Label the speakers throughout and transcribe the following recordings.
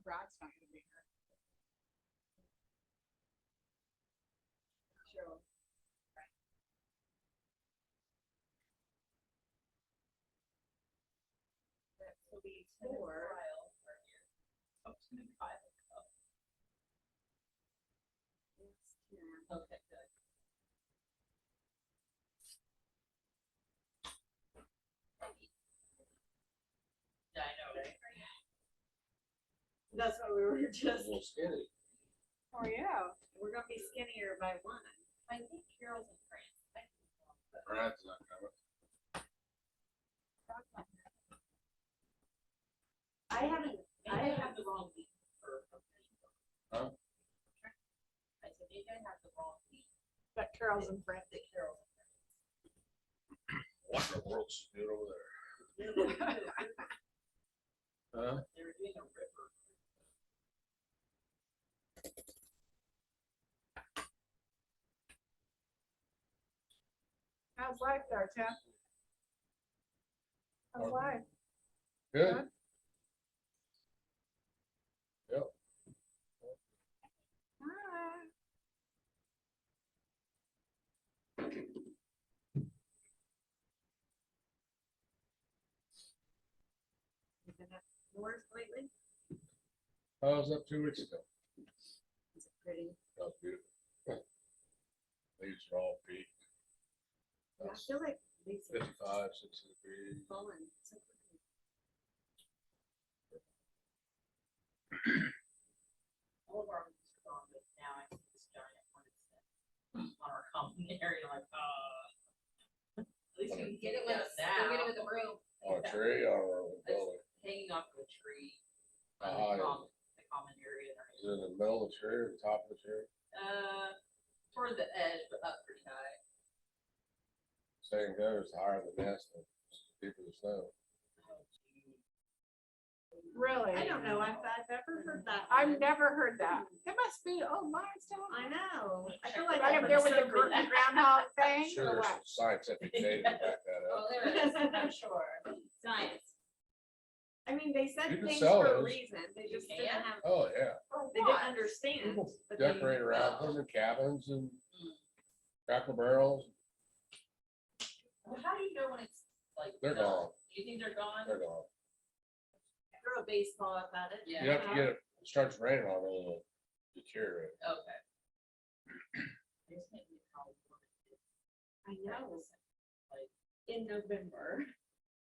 Speaker 1: Brad's not gonna be here. Cheryl.
Speaker 2: That will be 4. Okay, good. Yeah, I know, right?
Speaker 3: That's what we were
Speaker 4: A
Speaker 3: just,
Speaker 4: little skinny.
Speaker 1: Oh, yeah.
Speaker 3: we're gonna be skinnier by 1.
Speaker 2: I think Carol's in France.
Speaker 4: Brad's not coming.
Speaker 3: I haven't,
Speaker 2: Maybe I have the wrong week for.
Speaker 4: Huh?
Speaker 2: I said, maybe I have the wrong week.
Speaker 1: But Carol's in France.
Speaker 2: That Carol's in
Speaker 4: What in the world's doing over there?
Speaker 2: France.
Speaker 4: Huh?
Speaker 2: They were doing a river.
Speaker 1: How's life there, Tim? How's life?
Speaker 4: Good.
Speaker 1: Good?
Speaker 4: Yep.
Speaker 1: Hi.
Speaker 3: you been up north lately?
Speaker 4: I was up 2 weeks ago.
Speaker 3: Is it pretty?
Speaker 4: That was beautiful. Leaves are all peaked.
Speaker 3: I feel like these are
Speaker 4: 55, 60 degrees.
Speaker 3: falling so quickly.
Speaker 2: All of our rooms are gone, but now I see this giant hornet's nest on our common area, like, at least we can get it with,
Speaker 3: Go get it
Speaker 2: now.
Speaker 3: with a broom.
Speaker 4: On a tree or a building?
Speaker 2: Hanging off of a tree.
Speaker 4: Ah, yeah.
Speaker 2: The common area.
Speaker 4: Is it in the middle of the tree or the top of the tree?
Speaker 2: Toward the edge, but not pretty high.
Speaker 4: Saying goes higher than the nest and deeper the snow.
Speaker 1: Really?
Speaker 3: I don't know if I've ever heard that.
Speaker 1: I've
Speaker 3: one.
Speaker 1: never heard that. It must be old limestone.
Speaker 3: I know. I feel like
Speaker 1: Right up there with the
Speaker 3: everybody's so
Speaker 1: groundhog thing
Speaker 4: Sure,
Speaker 1: or
Speaker 4: there's
Speaker 1: what?
Speaker 4: some scientific data to back that
Speaker 2: Oh,
Speaker 4: up.
Speaker 2: there is, I'm sure.
Speaker 3: science. I mean, they said
Speaker 4: You can
Speaker 3: things
Speaker 4: sell
Speaker 3: for a
Speaker 4: those.
Speaker 3: reason. They
Speaker 2: You
Speaker 3: just
Speaker 2: can?
Speaker 3: didn't have,
Speaker 4: Oh, yeah.
Speaker 3: they didn't understand.
Speaker 4: People
Speaker 3: but they-
Speaker 4: decorate around them in cabins and Cracker Barrels.
Speaker 2: Well, how do you know when it's like?
Speaker 4: They're
Speaker 2: done?
Speaker 4: gone.
Speaker 2: Do you think they're gone?
Speaker 4: They're gone.
Speaker 3: Throw a baseball up at it.
Speaker 2: Yeah.
Speaker 4: You have to get it, it starts raining on it, it'll deteriorate.
Speaker 2: Okay. I just can't believe how warm it is.
Speaker 3: I know,
Speaker 2: Like,
Speaker 3: in November.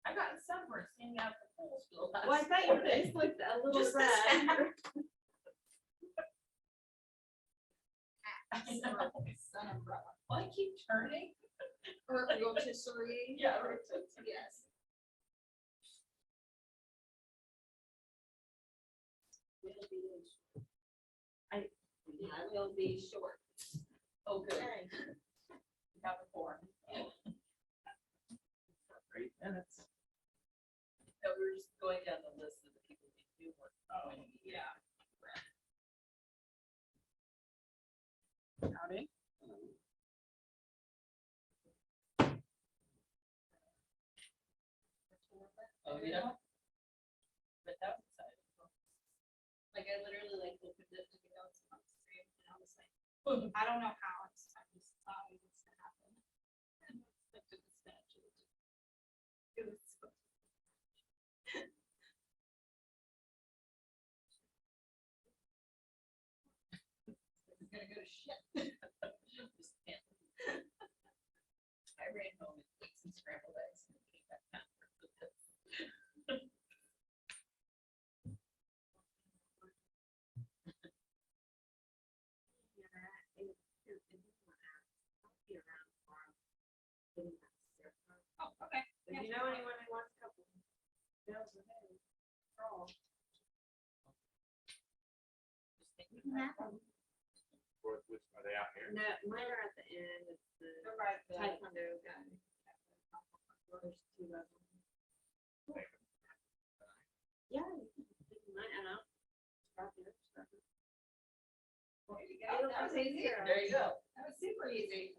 Speaker 2: I got sunburned standing out at the pool still.
Speaker 3: Well, I thought your face looked a little
Speaker 2: Just
Speaker 3: red.
Speaker 2: Sun umbrella. Well, I keep turning.
Speaker 3: Or rotisserie.
Speaker 2: Yeah, rotisserie.
Speaker 3: Yes. I will be short.
Speaker 2: Oh, good.
Speaker 3: Okay.
Speaker 2: We have a form. 3 minutes. No, we were just going down the list of the people we do work. Oh, yeah.
Speaker 1: Howdy.
Speaker 2: Oh, yeah. But that was exciting.
Speaker 3: Like I literally like opened it to get on the screen and I was like,
Speaker 1: I don't know how it's, I just thought it was gonna happen.
Speaker 3: I took a snatch of it. It was so.
Speaker 2: It's gonna go to shit. Just can't. I ran home and ate some scrambled eggs and came back down.
Speaker 3: Oh, okay. If you know anyone who wants a couple. Bills are hey, call.
Speaker 5: Which, are they out here?
Speaker 3: No, mine are at the end. It's the
Speaker 2: They're right there.
Speaker 3: Taekwondo guy. There's 2 of them. Yeah. you can pick mine, I know. Start there, start there.
Speaker 2: There you
Speaker 3: go.
Speaker 2: That was easy.
Speaker 3: Yeah.
Speaker 2: There you go. That was super easy.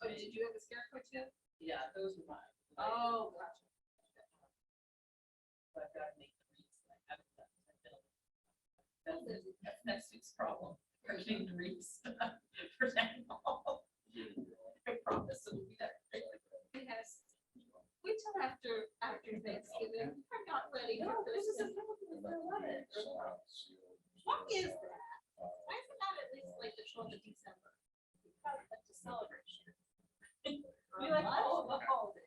Speaker 3: Oh,
Speaker 1: did you have a scarecrow too?
Speaker 2: Yeah, those were mine.
Speaker 1: Oh, gotcha.
Speaker 2: But I've got to make the wreaths, and I haven't done it. That's next week's problem, purchasing the wreaths for town hall. I promise it'll be that.
Speaker 1: Yes. Wait till after Thanksgiving. I'm not ready for Christmas. What is that? Why is it not at least like the 12th of December? Because that's a celebration. We like all of the holidays.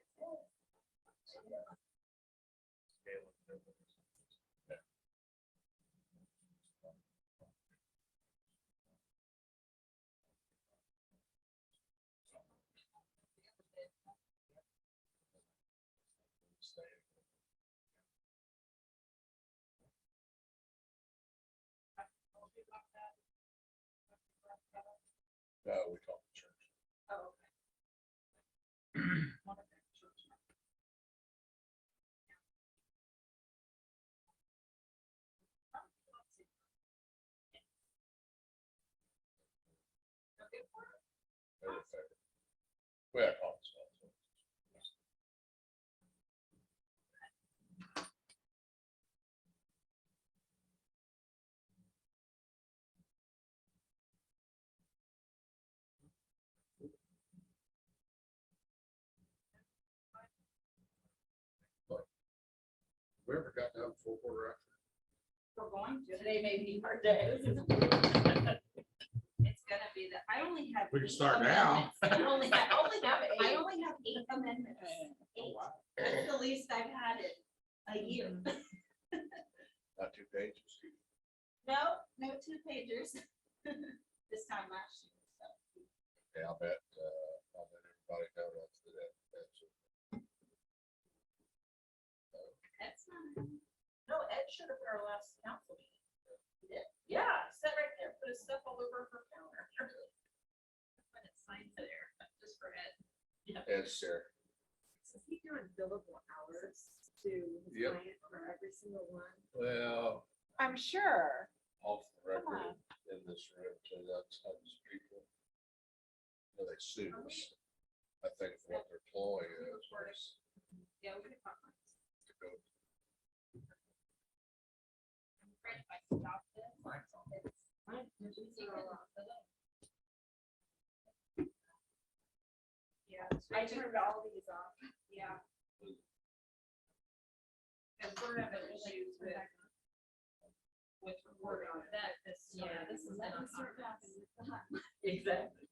Speaker 4: No, we call it church.
Speaker 1: Oh, okay. One of them, church. Okay,
Speaker 4: Well, I call it small. We ever got down full quarter after?
Speaker 1: we're going to.
Speaker 2: Today may be our day.
Speaker 1: It's gonna be that, I only have.
Speaker 5: We can
Speaker 1: 8
Speaker 5: start now.
Speaker 1: amendments.
Speaker 2: I only have
Speaker 1: I
Speaker 2: eight.
Speaker 1: only have 8 amendments. Eight. That's the least I've had in a year.
Speaker 4: Not 2 pages.
Speaker 1: No, no 2 pagers. This time last year, so.
Speaker 4: Yeah, I'll bet everybody know that's
Speaker 1: That's not.
Speaker 2: No, Ed showed up at our last council meeting. He did? Yeah, sat right there, put his stuff all over her counter. When it signs there, just for Ed.
Speaker 4: Ed's there.
Speaker 3: Is he doing billable hours to his
Speaker 4: Yep.
Speaker 3: client for every single one?
Speaker 4: Well,
Speaker 3: I'm sure.
Speaker 4: off the
Speaker 3: Come
Speaker 4: record in this room, so that's how these people. You know, they sue us. I think what their ploy is.
Speaker 1: Yeah, we could talk about this.
Speaker 4: To go
Speaker 1: I'm afraid if I stop this, yeah,
Speaker 3: I turned all these off.
Speaker 1: yeah. And we're having issues with recording that, this,
Speaker 2: Yeah,
Speaker 1: this is
Speaker 3: Let
Speaker 1: not
Speaker 3: me start
Speaker 1: on.
Speaker 3: laughing with the hot.
Speaker 2: Exactly.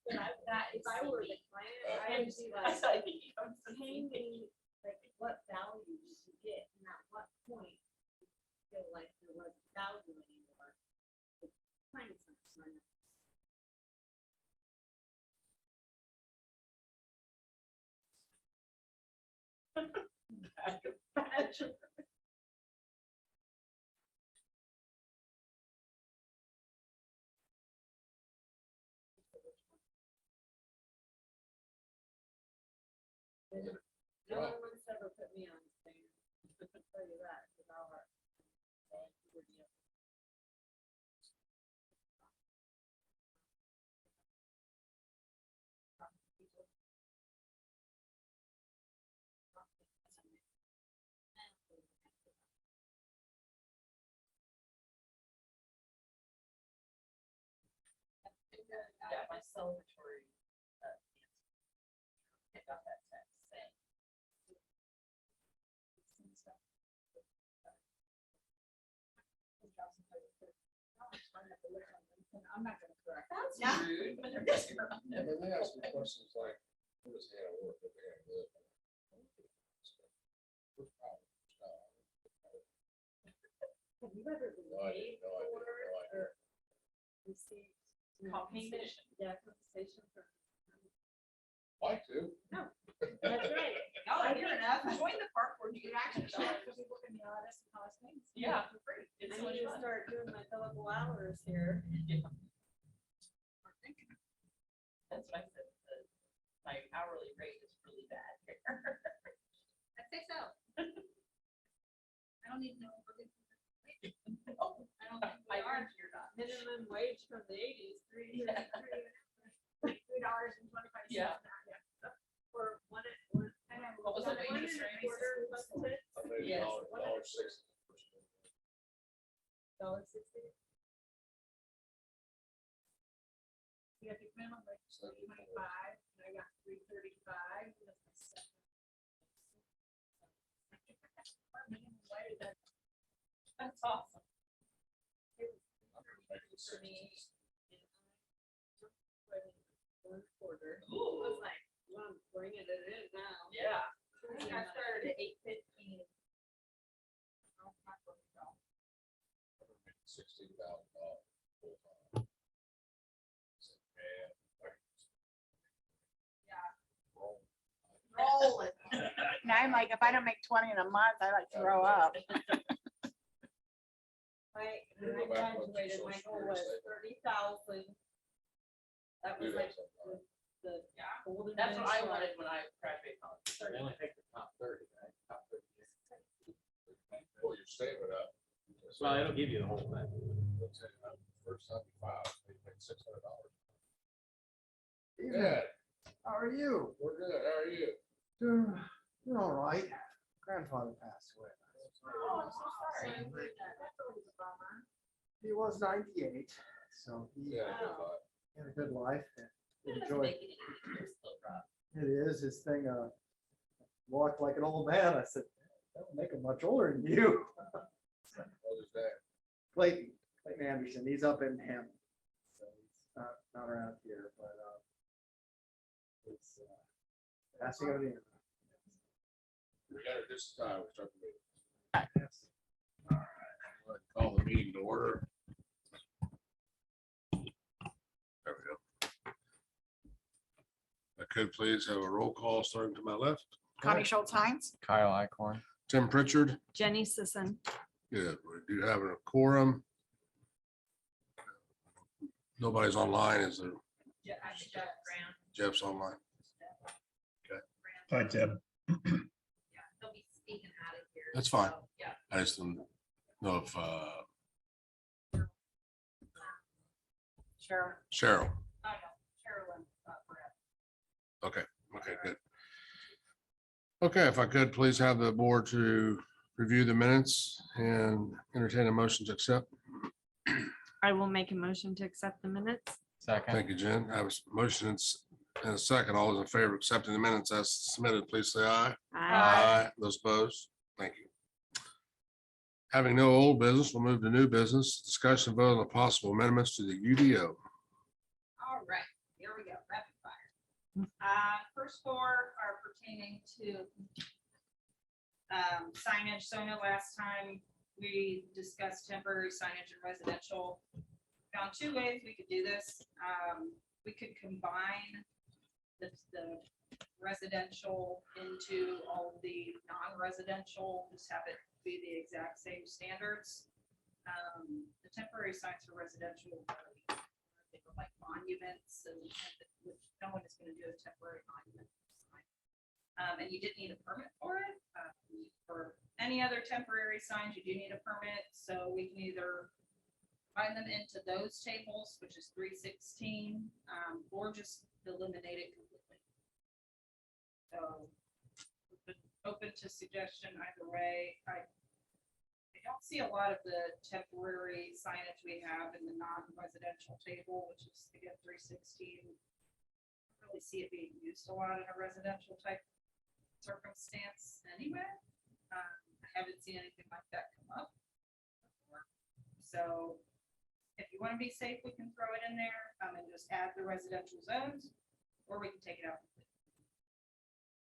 Speaker 3: But if I were the client, I would be
Speaker 2: That's
Speaker 3: like,
Speaker 2: how he comes to
Speaker 3: pay
Speaker 2: see me.
Speaker 3: me, like, what value did you get, and at what point you feel like there wasn't value anymore? The client's not smart.
Speaker 2: Imagine.
Speaker 3: No one's ever put me on stand. I can tell you that, because I'll.
Speaker 2: Yeah, my celebratory. I got that text saying.
Speaker 3: I'm not gonna correct.
Speaker 2: That's
Speaker 1: Yeah.
Speaker 2: rude. But they're just gonna-
Speaker 4: And then they ask me questions like, what does Hannah work, what Hannah live? What's the problem?
Speaker 3: Have you ever been
Speaker 4: No idea,
Speaker 3: paid
Speaker 4: no idea,
Speaker 3: for
Speaker 4: no idea.
Speaker 3: or received?
Speaker 2: Compensation.
Speaker 3: Yeah, compensation for.
Speaker 4: Like to.
Speaker 3: That's right.
Speaker 1: Y'all are here enough, join the park board, you can actually.
Speaker 3: People can be honest and cost things.
Speaker 2: Yeah, for free. It's
Speaker 3: I
Speaker 2: so much
Speaker 3: need to
Speaker 2: fun.
Speaker 3: start doing my billable hours here.
Speaker 2: Yeah. my hourly rate is really bad here.
Speaker 1: I say so. I don't even know. If we're good. I don't think we
Speaker 2: I
Speaker 1: are.
Speaker 2: think you're not.
Speaker 3: Minimum wage from the eighties, $3.25.
Speaker 2: Yeah.
Speaker 3: For one, and then
Speaker 2: What was the
Speaker 3: one
Speaker 2: wages
Speaker 3: and a
Speaker 2: range?
Speaker 3: quarter, wasn't it?
Speaker 4: I think
Speaker 2: Yes.
Speaker 4: $1.60.
Speaker 3: $1.60. You got the minimum wage is $3.25, and I got $3.35. Minimum wage,
Speaker 2: That's awesome.
Speaker 3: for me. One quarter. I
Speaker 2: Ooh,
Speaker 3: was like, well, I'm bringing it in now.
Speaker 2: yeah. I think I started at 8:15.
Speaker 4: $16,000 full time. So, man, roll.
Speaker 6: Rolling. Now I'm like, if I don't make 20 in a month, I like throw up.
Speaker 3: When I graduated, my goal was 30,000. That
Speaker 4: Do
Speaker 3: was
Speaker 4: that
Speaker 3: like
Speaker 4: sometime.
Speaker 3: the
Speaker 2: Yeah,
Speaker 3: golden.
Speaker 2: that's what I
Speaker 3: benchmark.
Speaker 2: wanted when I graduated college.
Speaker 5: They only take the top 30, right? Top 30.
Speaker 4: Pull your statement up.
Speaker 5: Well, it'll give you the whole thing.
Speaker 4: Let's say, first time you filed, they paid $600. Yeah,
Speaker 7: How are you?
Speaker 4: we're good. How are you?
Speaker 7: Doing all right. Grandfather passed away.
Speaker 2: Oh, I'm so sorry.
Speaker 3: That's always a bummer.
Speaker 7: He was 98, so he
Speaker 4: Yeah, good luck.
Speaker 7: had a good life. and
Speaker 2: It doesn't
Speaker 7: Enjoyed.
Speaker 2: make it easier, still rough.
Speaker 7: It is his thing. Walked like an old man. I said, that would make him much older than you.
Speaker 4: What is that?
Speaker 7: Clayton Anderson. He's up in Hampton. So he's not around here, but it's passing of the.
Speaker 4: We got it this time. We start the meeting. All right. I'd like to call the meeting to order. There we go. I could please have a roll call starting to my left.
Speaker 6: Connie Schultz Heinz.
Speaker 8: Kyle Icorn.
Speaker 4: Tim Pritchard.
Speaker 9: Jenny Sisson.
Speaker 4: Good. We do have a quorum. Nobody's online. Is there?
Speaker 2: Yeah, I think that's grand.
Speaker 4: Jeff's online.
Speaker 10: Hi, Deb.
Speaker 1: Yeah, they'll be speaking out of here.
Speaker 4: That's fine.
Speaker 1: so, Yeah.
Speaker 4: I just don't know if
Speaker 6: Sure.
Speaker 4: Cheryl.
Speaker 2: I know, Carolyn, Brett.
Speaker 4: Okay, good. Okay, if I could, please have the board to review the minutes and entertain a motion to accept.
Speaker 9: I will make a motion to accept the minutes.
Speaker 8: Second.
Speaker 4: Thank you, Jen. I have a motion and a second. All those in favor of accepting the minutes as submitted, please say aye. Those opposed? Thank you. Having no old business, we'll move to new business. Discussion vote on the possible amendments to the UDO.
Speaker 2: All right, here we go, rapid fire. First four are pertaining to signage. So I know last time we discussed temporary signage and residential. Found two ways we could do this. We could combine the residential into all of the non-residential, just have it be the exact same standards. The temporary signs for residential, they look like monuments and which no one is going to do a temporary monument sign. And you didn't need a permit for it. For any other temporary signs, you do need a permit, so we can either bind them into those tables, which is 316, or just eliminate it completely. So open to suggestion either way. I don't see a lot of the temporary signage we have in the non-residential table, which is again 316. I don't really see it being used a lot in a residential type circumstance anyway. I haven't seen anything like that come up before. So if you want to be safe, we can throw it in there and just add the residential zones, or we can take it out.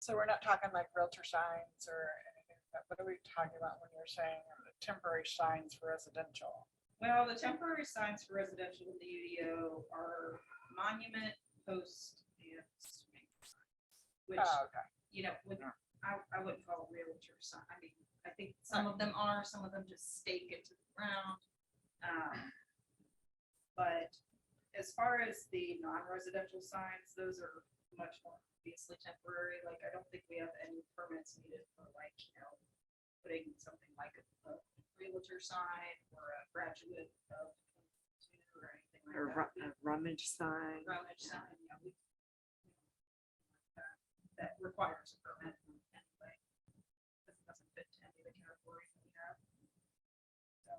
Speaker 6: So we're not talking like realtor signs or anything. What are we talking about when you're saying temporary signs for residential?
Speaker 2: Well, the temporary signs for residential in the UDO are monument, post, and swing signs, which,
Speaker 6: Oh, okay.
Speaker 2: you know, I wouldn't call a realtor sign. I mean, I think some of them are, some of them just stake it to the ground. But as far as the non-residential signs, those are much more obviously temporary, like, I don't think we have any permits needed for like, putting something like a realtor sign or a graduate of or anything
Speaker 9: A
Speaker 2: like that.
Speaker 9: a rummage sign.
Speaker 2: Rummage sign, that requires a permit anyway. This doesn't fit to any of the categories that we have. So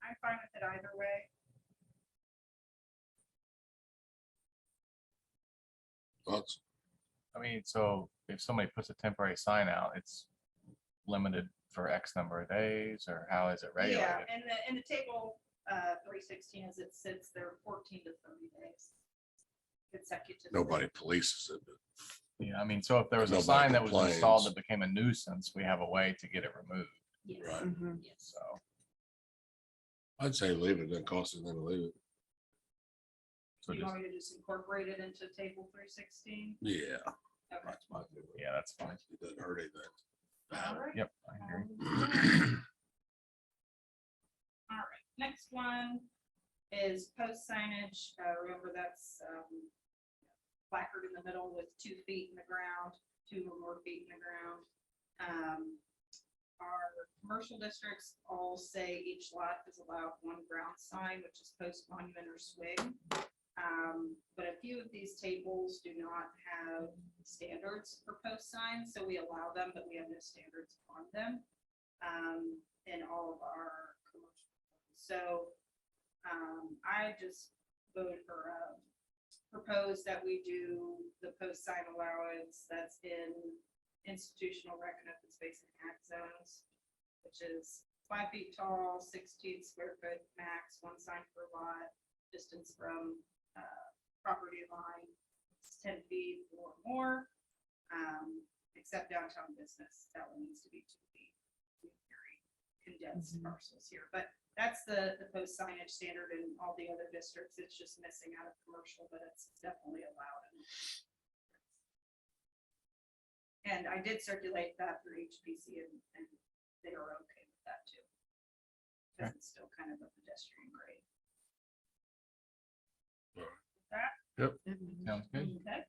Speaker 2: I'm fine with it either way.
Speaker 4: Thoughts?
Speaker 8: I mean, so if somebody puts a temporary sign out, it's limited for X number of days, or how is it
Speaker 2: Yeah,
Speaker 8: regulated?
Speaker 2: and in the table, 316, as it sits there, 14 to 30 days. Consecutive.
Speaker 4: Nobody polices it, but
Speaker 8: Yeah, I mean, so if there was a
Speaker 4: Nobody
Speaker 8: sign that was installed
Speaker 4: complains.
Speaker 8: that became a nuisance, we have a way to get it removed,
Speaker 2: Yes,
Speaker 4: Right.
Speaker 9: Mhm.
Speaker 2: yes.
Speaker 8: so.
Speaker 4: I'd say leave it. Doesn't cost anything to leave it.
Speaker 8: So
Speaker 2: Do you
Speaker 8: just,
Speaker 2: want me to just incorporate it into table 316?
Speaker 4: Yeah.
Speaker 2: Okay.
Speaker 4: That's my view.
Speaker 8: yeah, that's fine.
Speaker 4: It doesn't hurt anything.
Speaker 2: All right.
Speaker 8: Yep, I agree.
Speaker 2: All right, next one is post signage. Remember, that's placard in the middle with 2 feet in the ground, 2 or more feet in the ground. Our commercial districts all say each lot is allowed 1 ground sign, which is post, monument, or swing. But a few of these tables do not have standards for post signs, so we allow them, but we have no standards on them in all of our commercial. So I just voted for propose that we do the post sign allowance that's in institutional record open space and ag zones, which is 5 feet tall, 16 square foot max, 1 sign per lot, distance from property line, 10 feet or more, except downtown business, that one needs to be 2 feet. Very condensed parcels here, but that's the post signage standard in all the other districts. It's just missing out of commercial, but it's definitely allowed. And I did circulate that through HPC and they are okay with that too. Because it's still kind of a pedestrian grade. That,
Speaker 8: Sounds good.
Speaker 2: okay.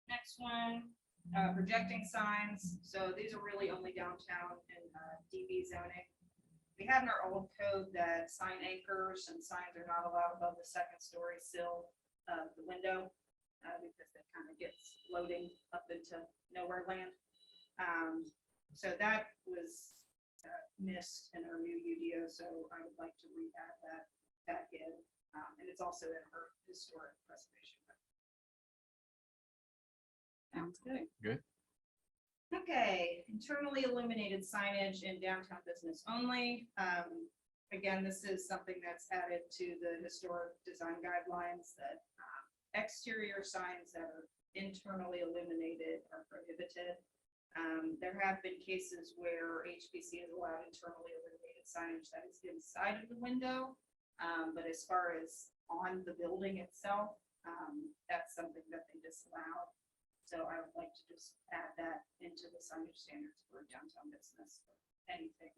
Speaker 2: Next one, projecting signs. So these are really only downtown and DB zoning. We had in our old code that sign anchors and signs are not allowed above the 2nd story sill of the window because it kind of gets floating up into nowhere land. So that was missed in our new UDO. So I would like to re-add that back in. And it's also in our historic preservation. Sounds good.
Speaker 8: Good.
Speaker 2: Okay, internally illuminated signage in downtown business only. Again, this is something that's added to the historic design guidelines that exterior signs that are internally illuminated are prohibited. There have been cases where HPC has allowed internally illuminated signage that is inside of the window. But as far as on the building itself, that's something that they disallow. So I would like to just add that into the signage standards for downtown business, anything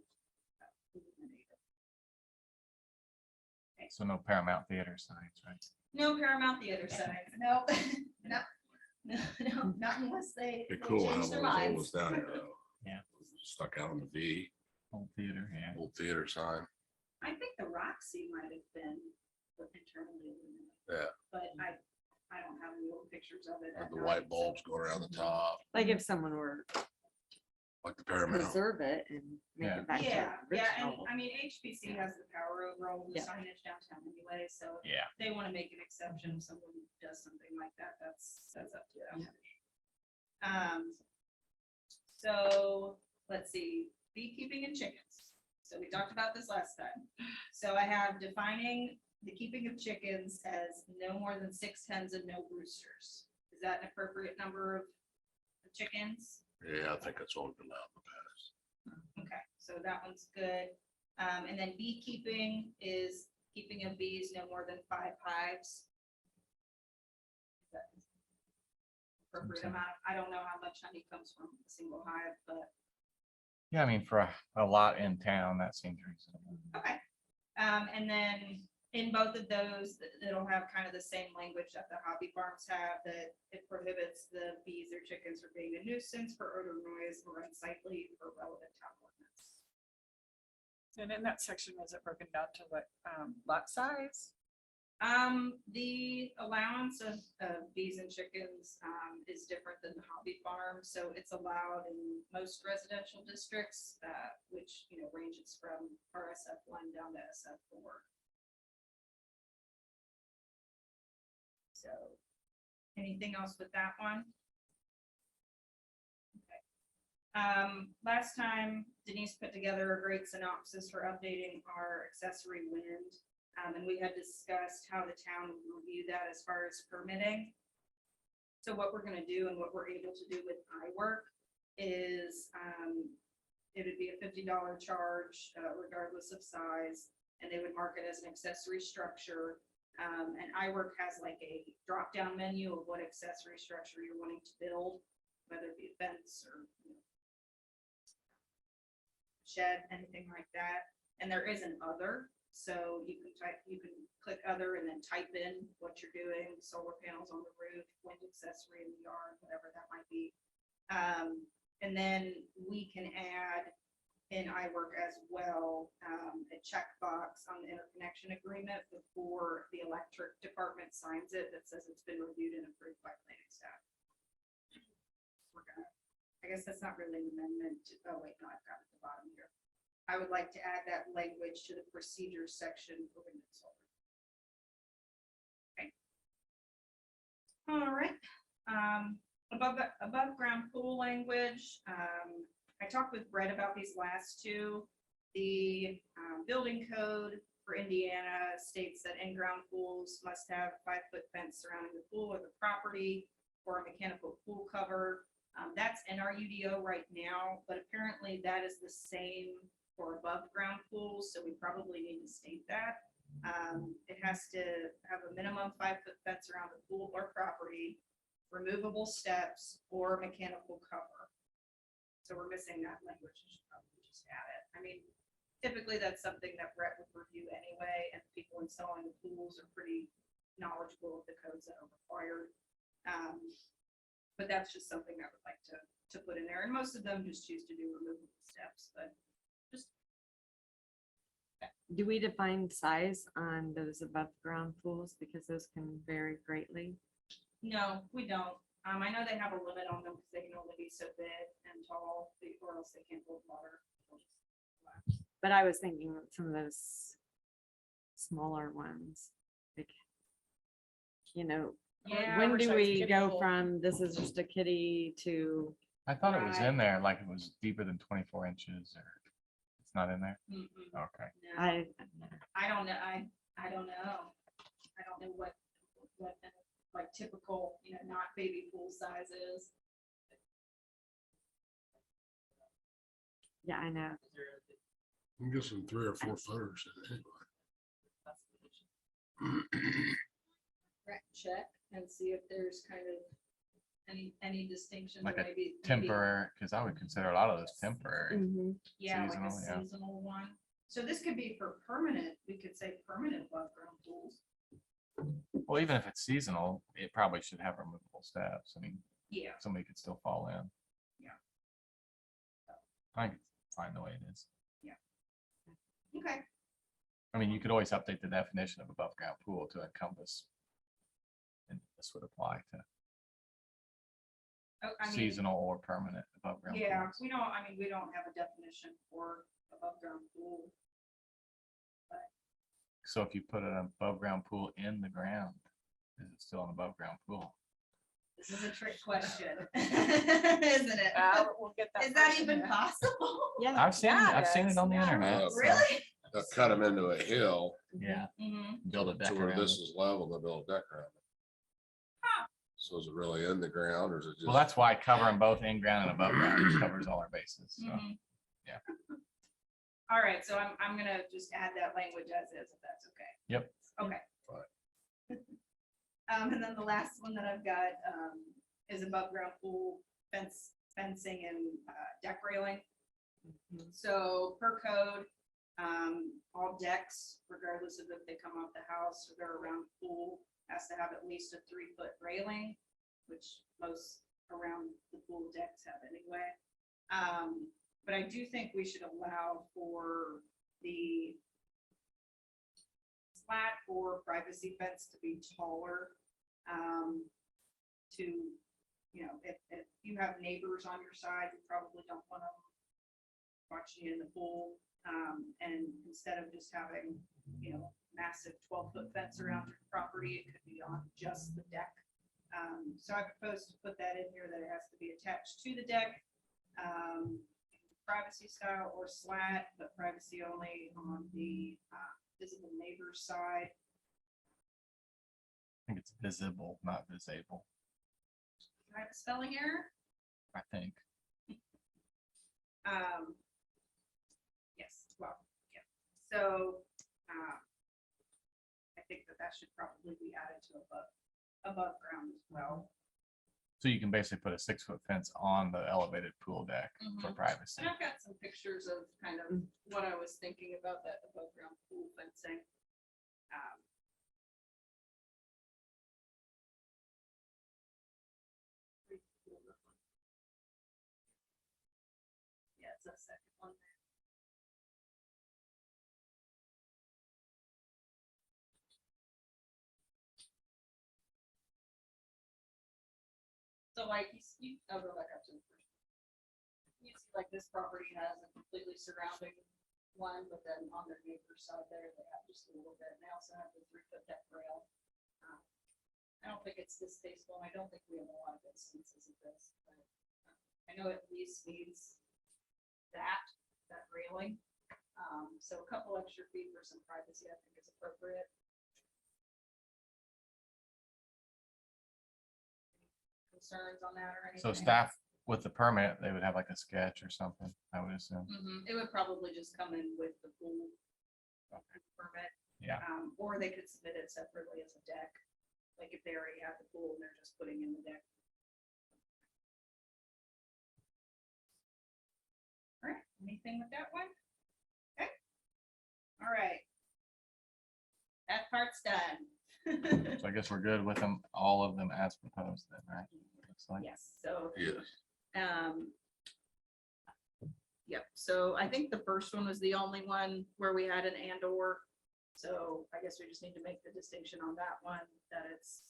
Speaker 2: illuminated.
Speaker 8: So no Paramount Theater signs, right?
Speaker 2: No Paramount Theater signs, no, no, not unless they
Speaker 4: Be cool. How
Speaker 2: change their
Speaker 4: one of those
Speaker 2: minds.
Speaker 4: was down there though.
Speaker 8: Yeah.
Speaker 4: Stuck out on the V,
Speaker 8: Old theater, yeah.
Speaker 4: old theater sign.
Speaker 2: I think the Roxy might have been internally illuminated.
Speaker 4: Yeah.
Speaker 2: But I don't have any old pictures of it.
Speaker 4: Had
Speaker 2: at
Speaker 4: the
Speaker 2: night,
Speaker 4: white
Speaker 2: so-
Speaker 4: bulbs going around the top,
Speaker 9: Like if someone were
Speaker 4: like the
Speaker 9: to
Speaker 4: Paramount.
Speaker 9: preserve it and make
Speaker 8: Yeah.
Speaker 9: it back to
Speaker 2: Yeah, and
Speaker 9: original.
Speaker 2: I mean, HPC has the power over all the
Speaker 9: Yeah.
Speaker 2: signage downtown anyway, so if
Speaker 8: Yeah.
Speaker 2: they want to make an exception, if someone does something like that, that's up to them. So let's see, beekeeping and chickens. So we talked about this last time. So I have defining the keeping of chickens as no more than 6 hens and no roosters. Is that an appropriate number of chickens?
Speaker 4: Yeah, I think that's all we've allowed in the past.
Speaker 2: Okay, so that one's good. And then beekeeping is keeping of bees no more than 5 hives. Is that appropriate
Speaker 8: Okay.
Speaker 2: amount? I don't know how much honey comes from a single hive, but
Speaker 8: Yeah, I mean, for a lot in town, that seems reasonable.
Speaker 2: okay. And then in both of those, it'll have kind of the same language that the hobby farms have, that it prohibits the bees or chickens from being a nuisance for odor, noise, or unsightly for relevant town ordinance.
Speaker 6: And in that section, was it broken down to what, lot size?
Speaker 2: The allowance of bees and chickens, is different than the hobby farm, so it's allowed in most residential districts, which, you know, ranges from RSF1 down to SF4. So, anything else with that one? Last time Denise put together a great synopsis for updating our accessory wind. And we had discussed how the town would review that as far as permitting. So what we're gonna do and what we're able to do with iWork is, it would be a $50 charge, regardless of size, and they would mark it as an accessory structure. And iWork has like a drop-down menu of what accessory structure you're wanting to build, whether it be a fence or, you know, shed, anything like that. And there is an other, so you can click other and then type in what you're doing, solar panels on the roof, wind accessory in the yard, whatever that might be. And then we can add in iWork as well, a checkbox on the interconnection agreement before the electric department signs it that says it's been reviewed and approved by planning staff. I guess that's not really an amendment. Oh wait, no, I've got it at the bottom here. I would like to add that language to the procedures section for wind and solar. Okay. All right. Above ground pool language. I talked with Brett about these last two. The building code for Indiana states that in-ground pools must have 5-foot fence surrounding the pool or the property or a mechanical pool cover. That's in our UDO right now, but apparently that is the same for above ground pools, so we probably need to state that. It has to have a minimum 5-foot fence around the pool or property, removable steps, or mechanical cover. So we're missing that language, we should probably just add it. I mean, typically that's something that Brett would review anyway, and people installing the pools are pretty knowledgeable of the codes that are required. But that's just something I would like to put in there, and most of them just choose to do removable steps, but just.
Speaker 9: Do we define size on those above ground pools? Because those can vary greatly.
Speaker 2: No, we don't. I know they have a limit on them because they can only be so big and tall, or else they can't hold water.
Speaker 9: But I was thinking of some of those smaller ones, like, you know,
Speaker 2: Yeah,
Speaker 9: when do
Speaker 2: oversized
Speaker 9: we
Speaker 2: kiddie
Speaker 9: go
Speaker 2: pool.
Speaker 9: from this is just a kiddie to,
Speaker 8: I thought it was
Speaker 2: Right.
Speaker 8: in there, like it was deeper than 24 inches, or it's not in there?
Speaker 2: Mm-mm.
Speaker 8: Okay.
Speaker 2: No. I don't know. I don't know. I don't know what like typical, you know, not baby pool size is.
Speaker 9: yeah, I know.
Speaker 4: I'm guessing 3 or 4 footers anyway.
Speaker 2: Right, check and see if there's kind of any distinctions.
Speaker 8: Like
Speaker 2: or
Speaker 8: a
Speaker 2: maybe
Speaker 8: Temporary, because I would consider a lot of those temporary.
Speaker 9: Mhm.
Speaker 2: Yeah, like a
Speaker 8: seasonal, yeah.
Speaker 2: seasonal one. So this could be for permanent. We could say permanent above ground pools.
Speaker 8: Well, even if it's seasonal, it probably should have removable steps. I mean,
Speaker 2: Yeah.
Speaker 8: somebody could still fall in.
Speaker 2: Yeah.
Speaker 8: I think it's fine the way it is.
Speaker 2: Okay.
Speaker 8: I mean, you could always update the definition of above ground pool to encompass. And this would apply to
Speaker 2: Oh, I mean,
Speaker 8: seasonal or permanent above ground.
Speaker 2: yeah,
Speaker 8: pools.
Speaker 2: we don't, I mean, we don't have a definition for above ground pool.
Speaker 8: So if you put an above ground pool in the ground, is it still an above ground pool?
Speaker 2: This is a trick question, isn't it?
Speaker 6: We'll get that.
Speaker 2: Is that
Speaker 6: person
Speaker 2: even
Speaker 6: in.
Speaker 2: possible?
Speaker 9: Yeah,
Speaker 8: I've seen
Speaker 6: Yeah,
Speaker 8: it on the
Speaker 6: yeah.
Speaker 8: internet. so,
Speaker 2: Really?
Speaker 4: They'll cut them into a hill
Speaker 8: Yeah,
Speaker 2: Mhm.
Speaker 8: build a deck
Speaker 4: to where
Speaker 8: around
Speaker 4: this
Speaker 8: it.
Speaker 4: is level, they'll build a deck around it. So is it really in the ground or is it just?
Speaker 8: Well, that's why covering both in ground and above ground covers all our bases. So.
Speaker 2: Mhm.
Speaker 8: yeah.
Speaker 2: All right, so I'm gonna just add that language as is, if that's okay.
Speaker 8: Yep.
Speaker 2: Okay.
Speaker 4: Fine.
Speaker 2: And then the last one that I've got, is above ground pool fencing and, deck railing.
Speaker 9: Mhm.
Speaker 2: So per code, All decks, regardless of if they come off the house or they're around the pool, has to have at least a 3-foot railing, which most around the pool decks have anyway. But I do think we should allow for the slat or privacy fence to be taller. To, if you have neighbors on your side, you probably don't want them watching you in the pool. And instead of just having, massive 12-foot fence around your property, it could be on just the deck. So I propose to put that in here, that it has to be attached to the deck. Privacy style or slat, but privacy only on the visible neighbor's side.
Speaker 8: I think it's visible, not disable,
Speaker 2: Can I have a spelling error?
Speaker 8: I think.
Speaker 2: Yes, well, yeah. So I think that should probably be added to above ground as well.
Speaker 8: So you can basically put a 6-foot fence on the elevated pool deck for
Speaker 2: Mhm.
Speaker 8: privacy.
Speaker 2: And I've got some pictures of kind of what I was thinking about that above ground pool fencing. Yeah, it's a second one there. So like I'll go back up to the first. You see like this property has a completely surrounding one, but then on their neighbor's side there, they have just a little bit. And they also have the 3-foot deck rail. I don't think it's distasteful. I don't think we have a lot of instances of this, but I know at least needs that railing. So a couple extra feet for some privacy, I think is appropriate. Concerns on that or anything?
Speaker 8: So staff with the permit, they would have like a sketch or something, I would assume.
Speaker 2: It would probably just come in with the pool permit.
Speaker 8: Yeah.
Speaker 2: Or they could submit it separately as a deck. Like if they already have the pool and they're just putting in the deck. All right, anything with that one? Okay. All right. That part's done.
Speaker 8: So I guess we're good with them, all of them as proposed then, right? Looks like.
Speaker 2: Yes, so.
Speaker 4: Yes.
Speaker 2: Yep, so I think the first one was the only one where we had an and/or. So I guess we just need to make the distinction on that one, that it's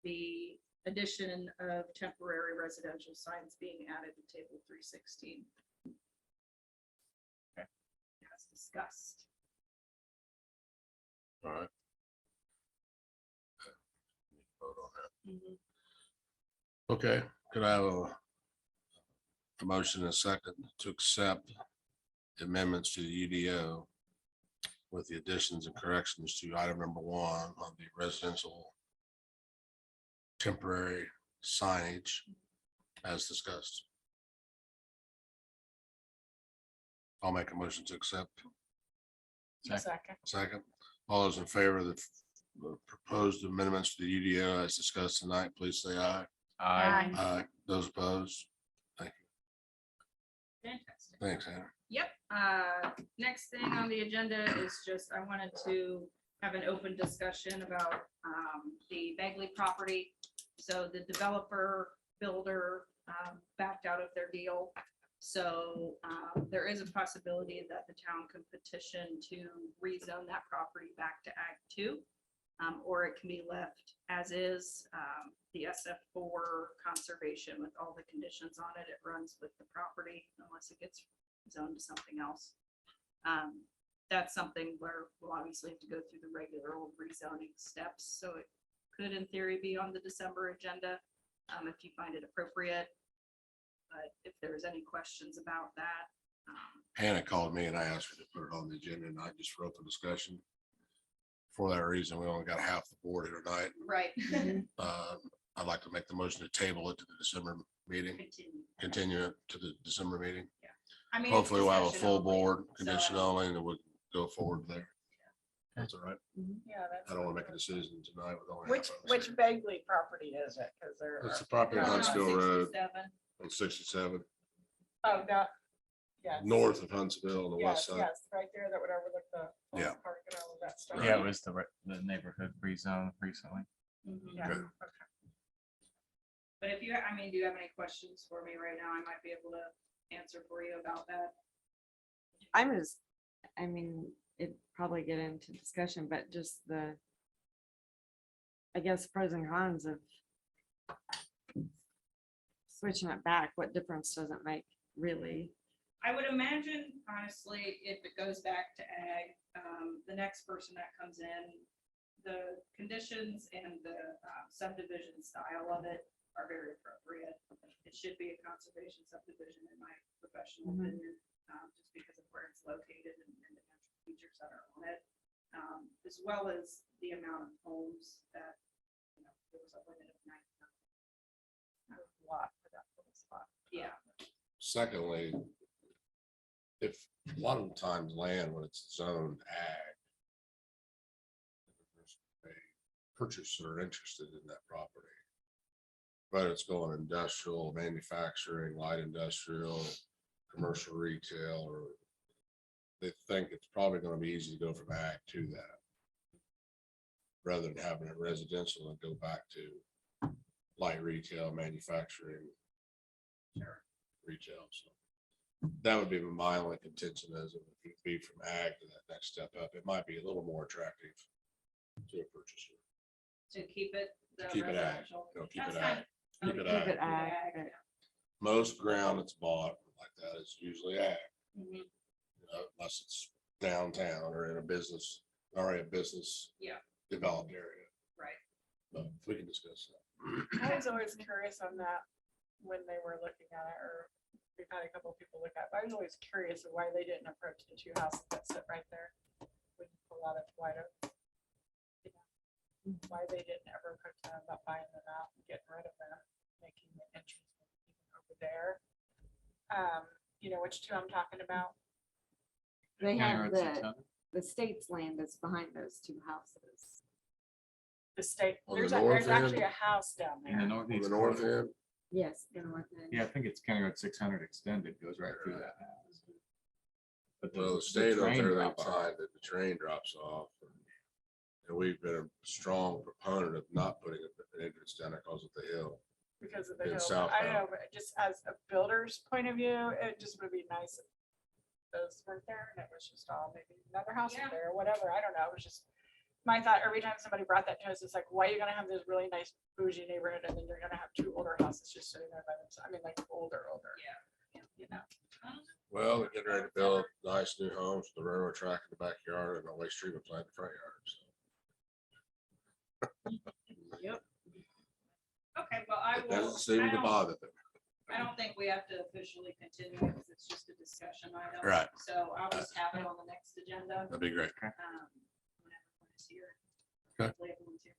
Speaker 2: the addition of temporary residential signs being added to table 316.
Speaker 8: Okay.
Speaker 2: As discussed.
Speaker 4: All right. Vote on that. Okay, could I have a motion and a second to accept the amendments to the UDO with the additions and corrections to item number 1 on the residential temporary signage as discussed? I'll make a motion to accept.
Speaker 6: Second.
Speaker 4: Second, all those in favor of the proposed amendments to the UDO as discussed tonight, please say aye.
Speaker 8: Aye.
Speaker 4: Aye. Those opposed? Thank you.
Speaker 2: Fantastic.
Speaker 4: Thanks, Hannah.
Speaker 2: Yep, next thing on the agenda is just, I wanted to have an open discussion about the Bagley property. So the developer builder backed out of their deal. So there is a possibility that the town could petition to rezone that property back to Ag 2. Or it can be left as is, the SF4 conservation with all the conditions on it. It runs with the property unless it gets zoned to something else. That's something where we'll obviously have to go through the regular old rezoning steps. So it could in theory be on the December agenda if you find it appropriate. But if there's any questions about that.
Speaker 4: Hannah called me and I asked her to put it on the agenda and I just wrote the discussion. For that reason, we only got half the board here tonight.
Speaker 2: Right.
Speaker 4: I'd like to make the motion to table it to the December meeting, continue it to the December meeting.
Speaker 2: I mean,
Speaker 4: Hopefully we'll have a
Speaker 2: discussion
Speaker 4: full
Speaker 2: only,
Speaker 4: board,
Speaker 2: so
Speaker 4: condition
Speaker 2: I don't-
Speaker 4: only, and then we'll go forward there. That's all right.
Speaker 6: Yeah, that's.
Speaker 4: I don't want to make a decision tonight with only.
Speaker 6: Which,
Speaker 4: half of us
Speaker 6: which
Speaker 4: here.
Speaker 6: Bagley property is it? Cause there.
Speaker 4: It's
Speaker 6: are-
Speaker 4: the property on
Speaker 2: They're on
Speaker 4: Huntsville Road
Speaker 2: 67.
Speaker 4: on 67.
Speaker 6: Oh, no, Yes.
Speaker 4: north of Huntsville on the west
Speaker 6: Yes,
Speaker 4: side.
Speaker 6: yes, right there that would overlook the.
Speaker 4: Yeah.
Speaker 6: Park and all of that stuff.
Speaker 8: Yeah, it was the neighborhood rezone recently.
Speaker 6: Yeah,
Speaker 4: Good.
Speaker 6: okay.
Speaker 2: But if you, I mean, do you have any questions for me right now? I might be able to answer for you about that.
Speaker 9: I'm just, I mean, it probably get into discussion, but just the, I guess pros and cons of switching it back, what difference does it make, really?
Speaker 2: I would imagine, honestly, if it goes back to ag, the next person that comes in, the conditions and the subdivision style of it are very appropriate. It should be a conservation subdivision in my professional
Speaker 9: Mhm.
Speaker 2: opinion, just because of where it's located and the natural features that are on it. As well as the amount of homes that, you know, there was a limit of 9.
Speaker 6: Lot for that little spot.
Speaker 2: Yeah,
Speaker 4: Secondly, if a lot of the times land when it's zoned ag, there's a purchaser interested in that property. Whether it's going industrial, manufacturing, light industrial, commercial retail, or they think it's probably gonna be easy to go from ag to that. Rather than having it residential and go back to light retail, manufacturing, retail, so. That would be my only contention is it would be from ag to that next step up. It might be a little more attractive to a purchaser.
Speaker 2: to keep it the
Speaker 4: Keep it ag,
Speaker 2: residential.
Speaker 4: you know, keep
Speaker 2: That's
Speaker 4: it
Speaker 2: fine.
Speaker 4: ag. Keep it
Speaker 9: Keep
Speaker 4: ag.
Speaker 9: it ag,
Speaker 2: ag,
Speaker 9: but-
Speaker 4: Most ground that's bought like that is usually ag,
Speaker 2: Mhm.
Speaker 4: you know, unless it's downtown or in a business, already a business.
Speaker 2: Yeah.
Speaker 4: Developed area,
Speaker 2: Right.
Speaker 4: but we can discuss that.
Speaker 6: I was always curious on that when they were looking at it, or we've had a couple of people look at it. But I was always curious of why they didn't approach the two houses that sit right there. When you pull out of White Oak. You know, why they didn't ever approach them about buying them out and getting rid of them, making the entrance even over there. You know which two I'm talking about?
Speaker 9: They
Speaker 8: County
Speaker 9: have
Speaker 8: Road
Speaker 9: the,
Speaker 8: 600?
Speaker 9: the state's land is behind those two houses.
Speaker 6: The state,
Speaker 4: On the
Speaker 6: there's
Speaker 4: north
Speaker 6: actually
Speaker 4: end?
Speaker 6: a house down
Speaker 8: In the
Speaker 6: there.
Speaker 4: On
Speaker 8: northeast.
Speaker 4: the north
Speaker 8: corner.
Speaker 4: end,
Speaker 9: Yes. the north end.
Speaker 8: Yeah, I think it's County Road 600 extended, goes right through that house. But
Speaker 4: well, the state owns
Speaker 8: train
Speaker 4: everything
Speaker 8: drops off.
Speaker 4: behind it, the train drops off. And we've been a strong proponent of not putting an entrance down there because of the hill.
Speaker 6: Because of the
Speaker 4: In
Speaker 6: hill. but
Speaker 4: southbound.
Speaker 6: I don't know, but just as a builder's point of view, it just would be nice if those weren't there and it was just all maybe another house
Speaker 2: Yeah.
Speaker 6: there or whatever. I don't know. It was just my thought every time somebody brought that to us, it's like, why are you gonna have this really nice bougie neighborhood and then you're gonna have two older houses just sitting there by themselves? I mean, like older.
Speaker 2: Yeah.
Speaker 6: You know,
Speaker 4: Well, they're getting ready to build nice new homes, with the railroad track in the backyard and a waste treatment plant in the front yard. So
Speaker 2: Okay, well, I
Speaker 4: it
Speaker 2: will.
Speaker 4: doesn't seem
Speaker 2: I
Speaker 4: to
Speaker 2: don't-
Speaker 4: bother them.
Speaker 2: I don't think we have to officially continue because it's just a discussion item.
Speaker 4: Right.
Speaker 2: So I'll just have it on the next agenda.
Speaker 4: That'd be great.
Speaker 2: Whenever everyone is here.
Speaker 4: Okay.
Speaker 2: Hopefully everyone's here.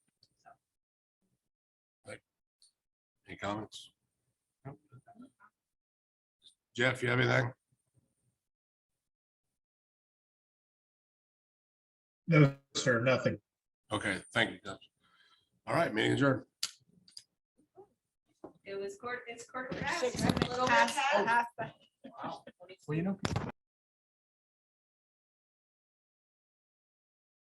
Speaker 2: So.
Speaker 4: Any comments? Jeff, you have anything?
Speaker 10: No, sir, nothing.
Speaker 4: Okay, thank you. Gus. All right, meeting adjourned.
Speaker 2: It's quarter
Speaker 6: Six
Speaker 2: past.
Speaker 6: minutes past the-
Speaker 8: Well, you know,